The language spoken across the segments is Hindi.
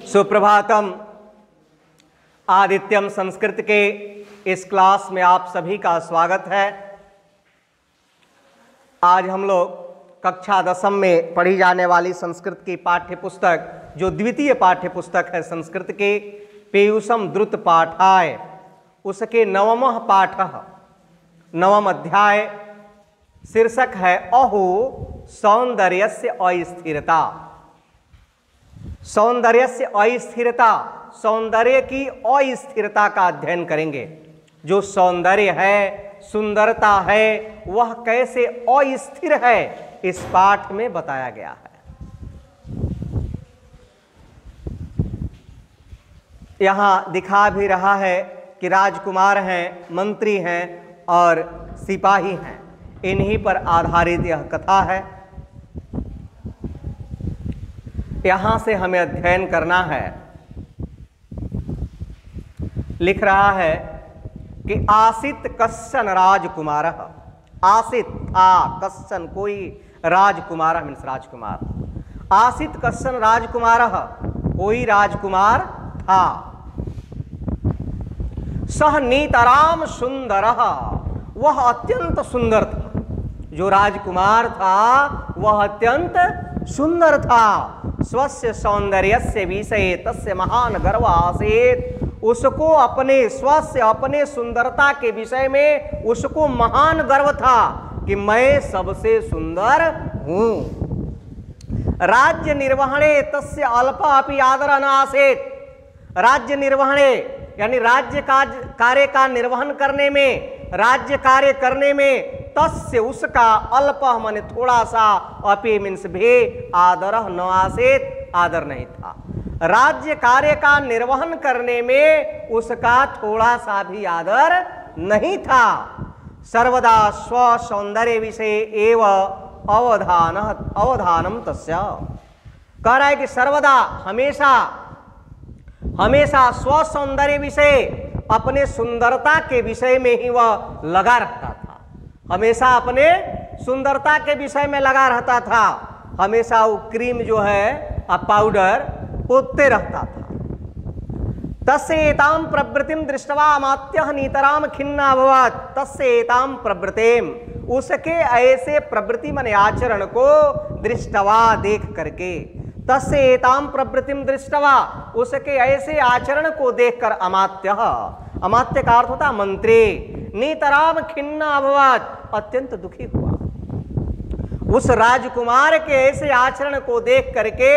सुप्रभातम। आदित्यम संस्कृत के इस क्लास में आप सभी का स्वागत है। आज हम लोग कक्षा 10 में पढ़ी जाने वाली संस्कृत की पाठ्य पुस्तक, जो द्वितीय पाठ्य पुस्तक है संस्कृत के, पेयुषम द्रुत पाठाय, उसके नवमः पाठ, नवम अध्याय, शीर्षक है अहो सौंदर्यस्य अस्थिरता। सौंदर्यस्य अस्थिरता, सौंदर्य की अस्थिरता का अध्ययन करेंगे। जो सौंदर्य है, सुंदरता है, वह कैसे अस्थिर है, इस पाठ में बताया गया है। यहां दिखा भी रहा है कि राजकुमार हैं, मंत्री हैं और सिपाही हैं। इन्हीं पर आधारित यह कथा है। यहां से हमें अध्ययन करना है। लिख रहा है कि आसित कश्चन राजकुमार, आसित था कश्चन कोई, राजकुमार मीन्स राजकुमार। आसित कश्चन राजकुमार, कोई राजकुमार था। सह नीतराम सुंदर, वह अत्यंत सुंदर था। जो राजकुमार था वह अत्यंत सुंदर था। स्वस्य सौंदर्यस्य विषये तस्य महान गर्व आसीत्, उसको अपने स्वस्य, अपने सुंदरता के विषय में उसको महान गर्व था कि मैं सबसे सुंदर हूं। राज्य निर्वहणे तस्य अल्प अपि आदर न आसीत्, राज्य निर्वहणे यानी राज्य कार्य का निर्वहन करने में, राज्य कार्य करने में, तस्य उसका अल्प माने थोड़ा सा, अपि मीन्स भी, आदर न आसीत्, आदर नहीं था। राज्य कार्य का निर्वहन करने में उसका थोड़ा सा भी आदर नहीं था। सर्वदा स्व सौंदर्य विषय एव अवधानम तस्य, कह रहा है कि सर्वदा हमेशा स्व सौंदर्य विषय, अपने सुंदरता के विषय में ही वह लगा रहता था। हमेशा अपने सुंदरता के विषय में लगा रहता था। हमेशा वो क्रीम जो है, पाउडर पोतते रहता था। तस्येताम प्रवृत्तिम दृष्टवा अमात्यः नीतराम खिन्ना अभवत्, तस्येताम प्रवृत्तिम, उसके ऐसे प्रवृत्ति माने आचरण को, दृष्टवा देख करके, तस्येताम प्रवृत्तिम दृष्टवा, उसके ऐसे आचरण को देखकर, अमात्यः, अमात्य का अर्थ होता मंत्री, नीतराम खिन्ना अभवत्, अत्यंत दुखी हुआ। उस राजकुमार के ऐसे आचरण को देख करके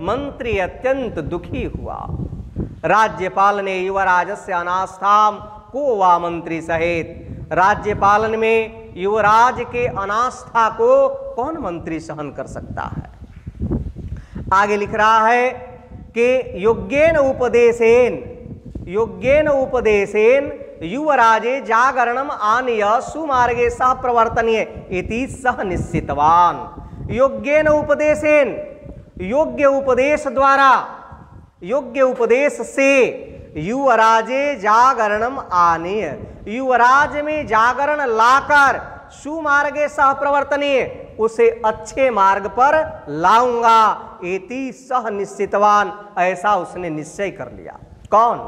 मंत्री अत्यंत दुखी हुआ। राज्यपाल ने युवराजस्य अनास्थाम को वा मंत्री सहित, राज्यपालन में युवराज के अनास्था को कौन मंत्री सहन कर सकता है। आगे लिख रहा है कि योग्येन उपदेशेन युवराजे जागरणम आनीय सुमार्गे सह प्रवर्तनीय इति सह निश्चितवान। योग्येन उपदेशेन, योग्य उपदेश द्वारा, योग्य उपदेश से, युवराजे जागरणम आनीय, युवराज में जागरण लाकर, सुमार्गे सह प्रवर्तनीय, उसे अच्छे मार्ग पर लाऊंगा, इति सह निश्चितवान, ऐसा उसने निश्चय कर लिया। कौन?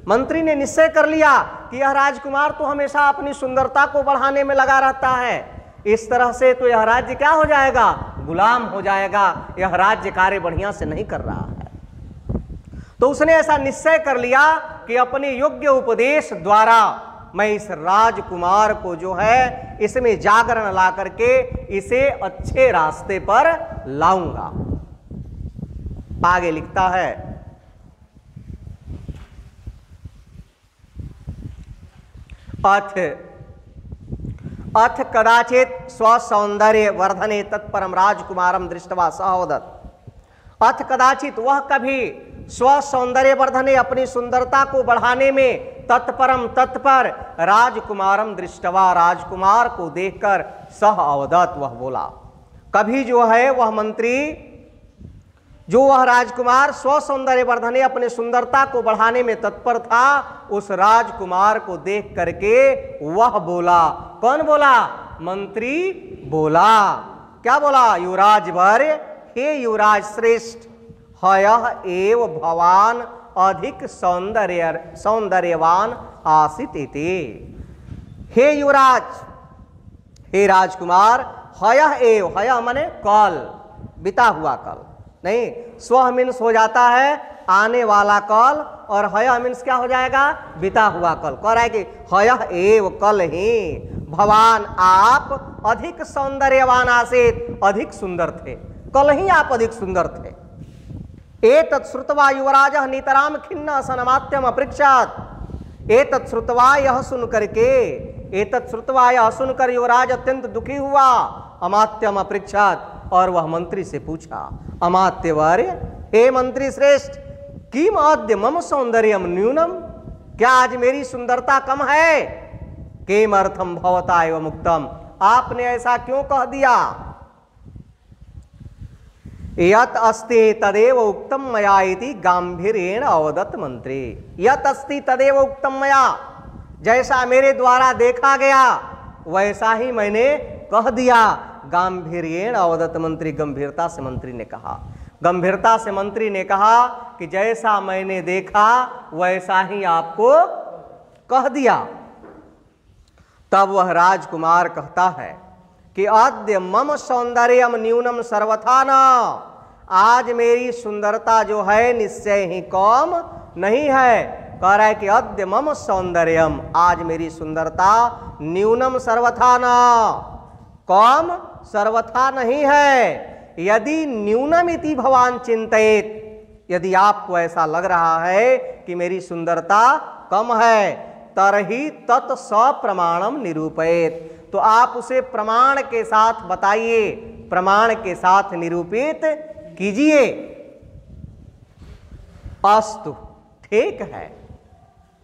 मंत्री ने निश्चय कर लिया कि यह राजकुमार तो हमेशा अपनी सुंदरता को बढ़ाने में लगा रहता है। इस तरह से तो यह राज्य क्या हो जाएगा? गुलाम हो जाएगा। यह राज्य कार्य बढ़िया से नहीं कर रहा है। तो उसने ऐसा निश्चय कर लिया कि अपने योग्य उपदेश द्वारा मैं इस राजकुमार को जो है, इसमें जागरण ला करके इसे अच्छे रास्ते पर लाऊंगा। आगे लिखता है, अथ कदाचित स्वसौंदर्य वर्धने तत्परम राजकुमारम दृष्टवा सहोदत। अथ कदाचित, वह कभी स्वसौंदर्य वर्धने, अपनी सुंदरता को बढ़ाने में, तत्परम तत्पर, राजकुमारम दृष्टवा, राजकुमार को देखकर, सह अवदत, वह बोला। कभी जो है वह मंत्री, जो वह राजकुमार स्वसौंदर्य वर्धने, अपने सुंदरता को बढ़ाने में तत्पर था, उस राजकुमार को देख करके वह बोला। कौन बोला? मंत्री बोला। क्या बोला? युवराज वर हे युवराज श्रेष्ठ, हयः एव भवान अधिक सौंदर्यवान आसित इति। हे युवराज, हे राजकुमार, हयः एव, हयः माने कल, बीता हुआ कल नहीं, स्व मीन्स हो जाता है आने वाला कल, और हयः मीन्स क्या हो जाएगा, बीता हुआ कल। कह रहा है कि हयः एव, कल ही, भवान आप अधिक सौंदर्यवान आसित, अधिक सुंदर थे, कल ही आप अधिक सुंदर थे। एतत् श्रुत्वा युवराज नितराम खिन्न सनमात्यम अपृच्छात। एतत् श्रुत्वा, यह सुन करके, एतत् श्रुत्वा, यह सुनकर युवराज अत्यंत दुखी हुआ। अमात्यम अपृच्छात, और वह मंत्री से पूछा, अमात्यवर्य, हे मंत्री श्रेष्ठ, किम अद्य मम सौंदर्यम न्यूनम, क्या आज मेरी सुंदरता कम है। किमर्थम भवता एव मुक्तम, आपने ऐसा क्यों कह दिया। यत अस्ति तदेव उक्तम मया इति गांभीर्येण अवदत् मंत्री। यत अस्ति तदेव उक्तम मया, जैसा मेरे द्वारा देखा गया वैसा ही मैंने कह दिया। गांभीर्येण अवदत् मंत्री, गंभीरता से मंत्री ने कहा, गंभीरता से मंत्री ने कहा कि जैसा मैंने देखा वैसा ही आपको कह दिया। तब वह राजकुमार कहता है कि अद्य मम सौंदर्यम न्यूनम सर्वथा न, आज मेरी सुंदरता जो है निश्चय ही कम नहीं है। कह रहा है कि अद्य मम सौंदर्यम, आज मेरी सुंदरता न्यूनम सर्वथा न, कम सर्वथा नहीं है। यदि न्यूनम इति भवान चिंतित, यदि आपको ऐसा लग रहा है कि मेरी सुंदरता कम है, तरहि तत् सप्रमाणम निरूपयेत, तो आप उसे प्रमाण के साथ बताइए, प्रमाण के साथ निरूपित कीजिए। अस्तु, ठीक है,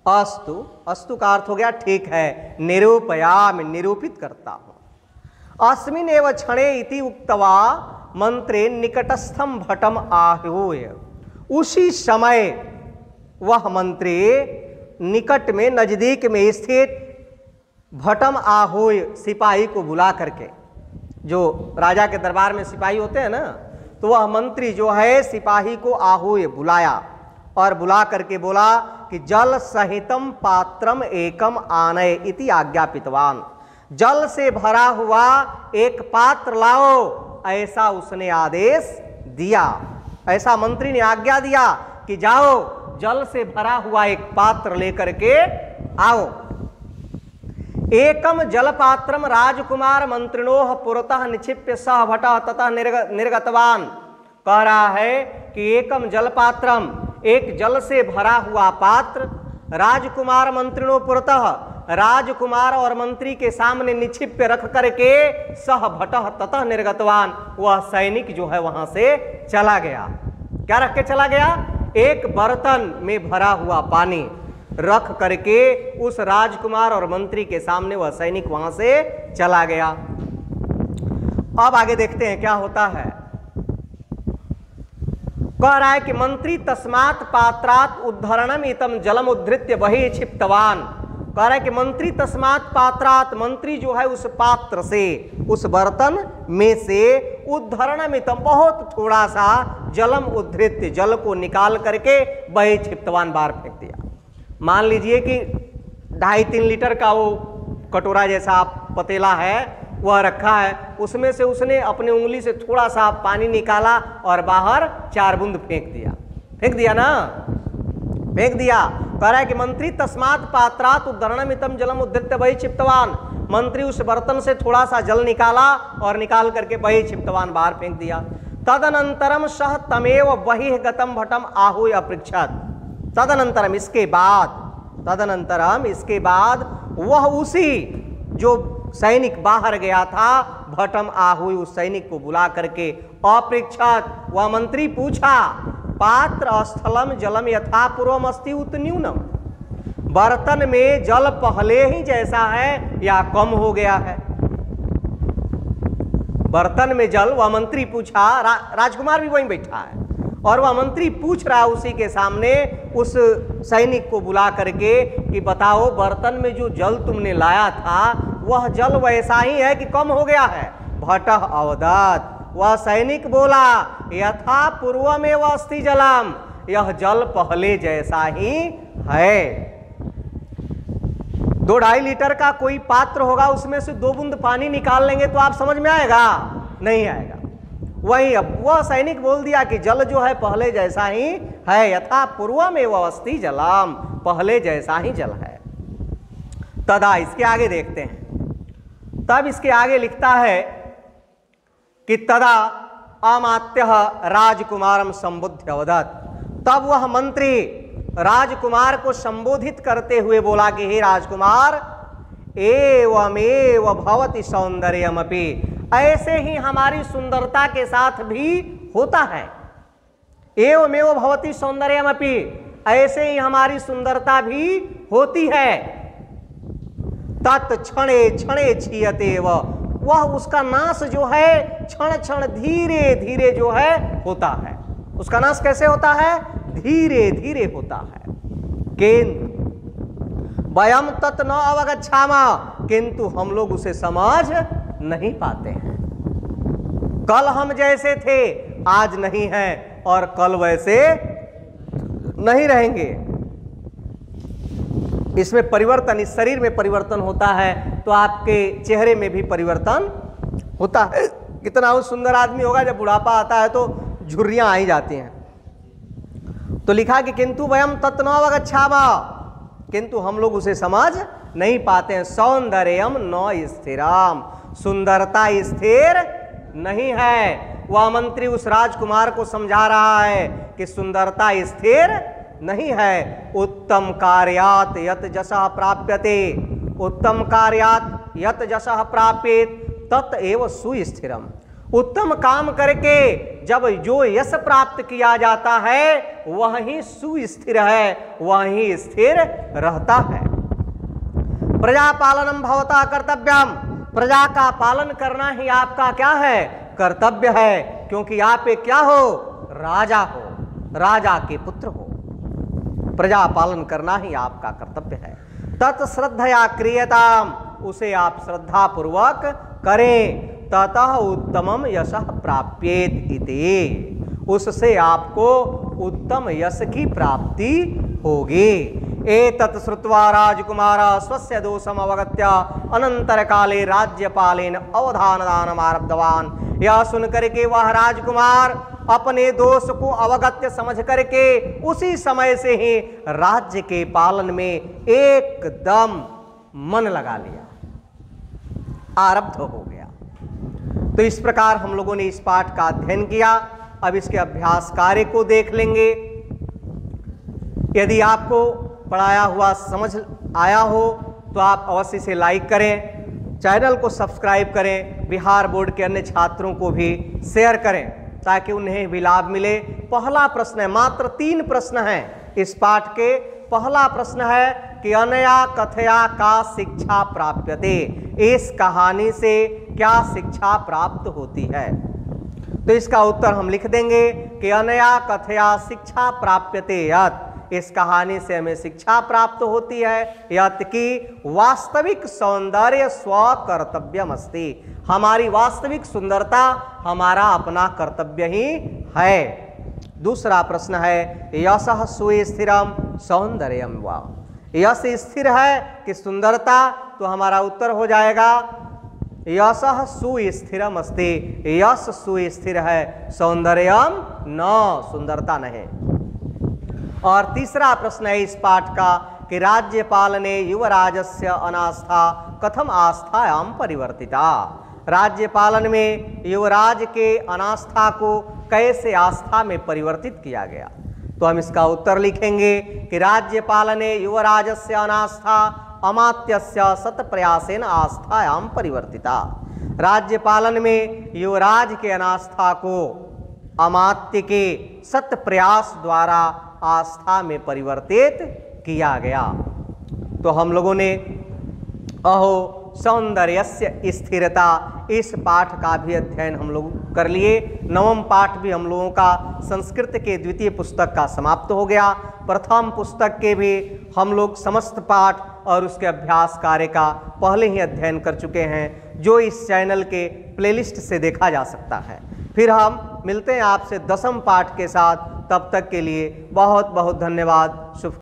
अस्तु, अस्तु का अर्थ हो गया ठीक है, निरूपयामि, निरूपित करता हूं। अस्मिन् एव क्षणे इति उक्त्वा मंत्रे निकटस्थम भटम आहूय, उसी समय वह मंत्री निकट में, नजदीक में स्थित भटम आहूय, सिपाही को बुला करके, जो राजा के दरबार में सिपाही होते हैं ना, तो वह मंत्री जो है सिपाही को आहूय बुलाया, और बुला करके बोला कि जल सहितम पात्रम एकम आनय इति आज्ञापितवान, जल से भरा हुआ एक पात्र लाओ, ऐसा उसने आदेश दिया। ऐसा मंत्री ने आज्ञा दिया कि जाओ जल से भरा हुआ एक पात्र लेकर के आओ। एकम जलपात्रम राजकुमार मंत्रिणोह पुरतः निक्षिप्य सह भटः ततः निर्गतवान। कह रहा है कि एकम जलपात्रम, एक जल से भरा हुआ पात्र, राजकुमार मंत्रिणों पुरतः, राजकुमार और मंत्री के सामने निक्षिप्य रख करके सह भटः ततः निर्गतवान, वह सैनिक जो है वहां से चला गया। क्या रख के चला गया, एक बर्तन में भरा हुआ पानी रख करके उस राजकुमार और मंत्री के सामने वह सैनिक वहां से चला गया। अब आगे देखते हैं क्या होता है। कह रहा है कि मंत्री तस्मात् पात्रात् उद्धरणम इतम जलम उद्धृत्य बहि क्षिप्तवान। कह रहा है कि मंत्री तस्मात् पात्रात्, मंत्री जो है उस पात्र से, उस बर्तन में से उद्धरणम इतम, बहुत थोड़ा सा जलम उद्धृत्य, जल को निकाल करके बहि क्षिप्तवान, बाहर फेंक दिया। मान लीजिए कि 2.5-3 लीटर का वो कटोरा जैसा पतीला है वह रखा है, उसमें से उसने अपनी उंगली से थोड़ा सा पानी निकाला और बाहर 4 बूंद फेंक दिया। फेंक दिया ना, फेंक दिया। कह रहा है कि मंत्री तस्मात् पात्रात् उद्धरणमितम जलम उद्धृत्य बहि क्षिप्तवान, मंत्री उस बर्तन से थोड़ा सा जल निकाला और निकाल करके बहि क्षिप्तवान, बाहर फेंक दिया। तदनंतरम सह तमेव बहिः गतम भटम आहूय अपृच्छत्। तदनंतरम, इसके बाद, तदनंतरम इसके बाद वह उसी जो सैनिक बाहर गया था, भटम आहूय, उस सैनिक को बुला करके अपृच्छत्, वह मंत्री पूछा, पात्र स्थलम जलम यथा पूर्वम अस्ति उत न्यूनम, बर्तन में जल पहले ही जैसा है या कम हो गया है। बर्तन में जल, वह मंत्री पूछा, राजकुमार भी वहीं बैठा है, और वह मंत्री पूछ रहा उसी के सामने उस सैनिक को बुला करके कि बताओ बर्तन में जो जल तुमने लाया था वह जल वैसा ही है कि कम हो गया है। भटः अवदत्, वह सैनिक बोला, यथा पूर्वमेव अस्ति जलम, यह जल पहले जैसा ही है। 2-2.5 लीटर का कोई पात्र होगा, उसमें से 2 बूंद पानी निकाल लेंगे तो आप समझ में आएगा? नहीं आएगा। वही अब वह सैनिक बोल दिया कि जल जो है पहले जैसा ही है, यथा पूर्वमेव अस्ति जलम, पहले जैसा ही जल है। तदा, इसके आगे देखते हैं। तब इसके आगे लिखता है कि तदा अमात्यः राजकुमारम संबुद्ध्य अवदत्, तब वह मंत्री राजकुमार को संबोधित करते हुए बोला कि हे राजकुमार, एवमेव भवति सौंदर्यमपि, ऐसे ही हमारी सुंदरता के साथ भी होता है। एवमेव भवति सौंदर्यमपि, ऐसे ही हमारी सुंदरता भी होती है। तत् क्षणे क्षणे क्षीयते, वह उसका नाश जो है क्षण क्षण धीरे धीरे जो है होता है। उसका नाश कैसे होता है? धीरे धीरे होता है। किंतु वयम तत् न अवगच्छामा, किंतु हम लोग उसे समझ नहीं पाते हैं। कल हम जैसे थे आज नहीं हैं, और कल वैसे नहीं रहेंगे। इसमें परिवर्तन, इस शरीर में परिवर्तन होता है तो आपके चेहरे में भी परिवर्तन होता है। कितना वो सुंदर आदमी होगा, जब बुढ़ापा आता है तो झुर्रियां आ ही जाती हैं। तो लिखा कि किंतु वयम तत् न अवगच्छामा, किंतु हम लोग उसे समझ नहीं पाते हैं। सौंदर्यम न स्थिरम, सुंदरता स्थिर नहीं है। वह मंत्री उस राजकुमार को समझा रहा है कि सुंदरता स्थिर नहीं है। उत्तम कार्यात यत जसः प्राप्यते, उत्तम कार्यात यत जसः प्राप्येत तत एव सुस्थिरम। उत्तम काम करके जब जो यश प्राप्त किया जाता है वही सुस्थिर है, वही स्थिर रहता है। प्रजा पालनम भवता कर्तव्यम, प्रजा का पालन करना ही आपका क्या है? कर्तव्य है। क्योंकि आप एक क्या हो? राजा हो, राजा के पुत्र हो। प्रजा पालन करना ही आपका कर्तव्य है। तत् श्रद्धया क्रियताम, उसे आप श्रद्धा पूर्वक करें। ततः उत्तमम यशः प्राप्येत इति, उससे आपको उत्तम यश की प्राप्ति होगी। एतत् श्रुत्वा राजकुमारः स्वस्य दोषम् अवगत्य अनंतर काले राज्यपालेन अवधानदानम् आरब्धवान्। यह सुनकर के वह राजकुमार अपने दोष को अवगत्य समझ करके उसी समय से ही राज्य के पालन में एकदम मन लगा लिया, आरब्ध हो गया। तो इस प्रकार हम लोगों ने इस पाठ का अध्ययन किया। अब इसके अभ्यास कार्य को देख लेंगे। यदि आपको पढ़ाया हुआ समझ आया हो तो आप अवश्य से लाइक करें, चैनल को सब्सक्राइब करें, बिहार बोर्ड के अन्य छात्रों को भी शेयर करें ताकि उन्हें भी लाभ मिले। पहला प्रश्न है, मात्र 3 प्रश्न हैं इस पाठ के। पहला प्रश्न है कि अनया कथया का शिक्षा प्राप्यते, इस कहानी से क्या शिक्षा प्राप्त होती है? तो इसका उत्तर हम लिख देंगे कि अनया कथया शिक्षा प्राप्यते यत्, इस कहानी से हमें शिक्षा प्राप्त होती है यत् कि वास्तविक सौंदर्य स्वकर्तव्यम अस्ति, हमारी वास्तविक सुंदरता हमारा अपना कर्तव्य ही है। दूसरा प्रश्न है यशः सुस्थिरम सौंदर्यम वा, यश स्थिर है कि सुंदरता? तो हमारा उत्तर हो जाएगा यशः सुस्थिरम अस्ति, यश सुस्थिर है, सौंदर्यम न, सुंदरता नहीं। और तीसरा प्रश्न है इस पाठ का कि राज्यपालने युवराजस्य अनास्था कथम आस्थायां परिवर्तिता, राज्यपालन में युवराज के अनास्था को कैसे आस्था में परिवर्तित किया गया? तो हम इसका उत्तर लिखेंगे कि राज्यपालने युवराजस्य अनास्था अमात्यस्य सत्प्रयासेन आस्थायां परिवर्तिता, राज्यपालन में युवराज के अनास्था को अमात्य के सत्प्रयास द्वारा आस्था में परिवर्तित किया गया। तो हम लोगों ने अहो सौंदर्यस्य स्थिरता, इस पाठ का भी अध्ययन हम लोग कर लिए। 9वां पाठ भी हम लोगों का संस्कृत के द्वितीय पुस्तक का समाप्त हो गया। प्रथम पुस्तक के भी हम लोग समस्त पाठ और उसके अभ्यास कार्य का पहले ही अध्ययन कर चुके हैं, जो इस चैनल के प्लेलिस्ट से देखा जा सकता है। फिर हम मिलते हैं आपसे 10वें पाठ के साथ। तब तक के लिए बहुत बहुत धन्यवाद। शुभ